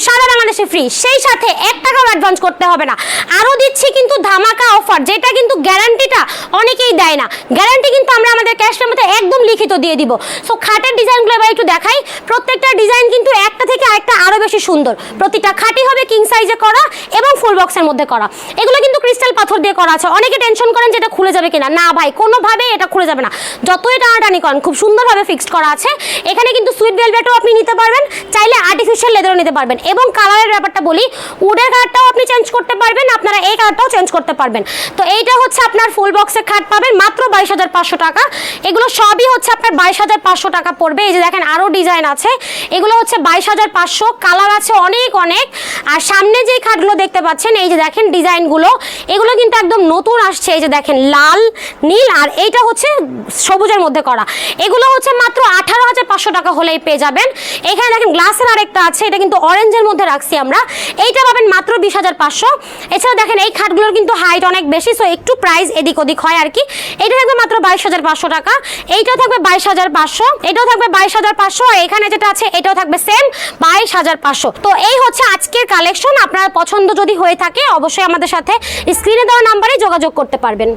সারা বাংলাদেশে ফ্রি, সেই সাথে 1 টাকাও অ্যাডভান্স করতে হবে না। আরও দিচ্ছি কিন্তু ধামাকা অফার, যেটা কিন্তু গ্যারান্টিটা অনেকেই দেয় না। গ্যারান্টি কিন্তু আমরা আমাদের ক্যাশের মধ্যে একদম লিখিত দিয়ে দিব। সো খাটের ডিজাইনগুলো এবার একটু দেখাই। প্রত্যেকটা ডিজাইন কিন্তু একটা থেকে আরেকটা আরও বেশি সুন্দর। প্রতিটা খাটই হবে কিং সাইজে করা এবং ফুল বক্সের মধ্যে করা। এগুলো কিন্তু ক্রিস্টাল পাথর দিয়ে করা আছে। অনেকে টেনশন করেন যে এটা খুলে যাবে কিনা, না ভাই, কোনোভাবেই এটা খুলে যাবে না। যতই টানাটানি করেন খুব সুন্দরভাবে ফিক্সড করা আছে। এখানে কিন্তু সুইট ভেলভেটও আপনি নিতে পারবেন, চাইলে আর্টিফিশিয়াল লেদারও নিতে পারবেন। এবং কালারের ব্যাপারটা বলি, উডের কালারটাও আপনি চেঞ্জ করতে পারবেন, আপনারা এই কালারটাও চেঞ্জ করতে পারবেন। তো এইটা হচ্ছে আপনার ফুল বক্সের খাট পাবেন মাত্র 22,500 টাকা। এগুলো সবই হচ্ছে আপনার 22,500 টাকা পড়বে। এই যে দেখেন আরও ডিজাইন আছে, এগুলো হচ্ছে 22,500, কালার আছে অনেক অনেক। আর সামনে যেই খাটগুলো দেখতে পাচ্ছেন, এই যে দেখেন ডিজাইনগুলো, এগুলো কিন্তু একদম নতুন আসছে। এই যে দেখেন লাল, নীল, আর এইটা হচ্ছে সবুজের মধ্যে করা। এগুলো হচ্ছে মাত্র 18,500 টাকা হলেই পেয়ে যাবেন। এখানে দেখেন গ্লাসের আরেকটা আছে, এটা কিন্তু অরেঞ্জের মধ্যে রাখছি আমরা, এইটা পাবেন মাত্র 20,500। এছাড়া দেখেন এই খাটগুলোর কিন্তু হাইট অনেক বেশি, সো একটু প্রাইস এদিক ওদিক হয় আর কি। এটা থাকবে মাত্র 22,500 টাকা, এইটাও থাকবে 22,500, এটাও থাকবে 22,500, আর এখানে যেটা আছে এটাও থাকবে সেম 22,500। তো এই হচ্ছে আজকের কালেকশন। আপনার পছন্দ যদি হয়ে থাকে অবশ্যই আমাদের সাথে স্ক্রিনে দেওয়া নাম্বারে যোগাযোগ করতে পারবেন।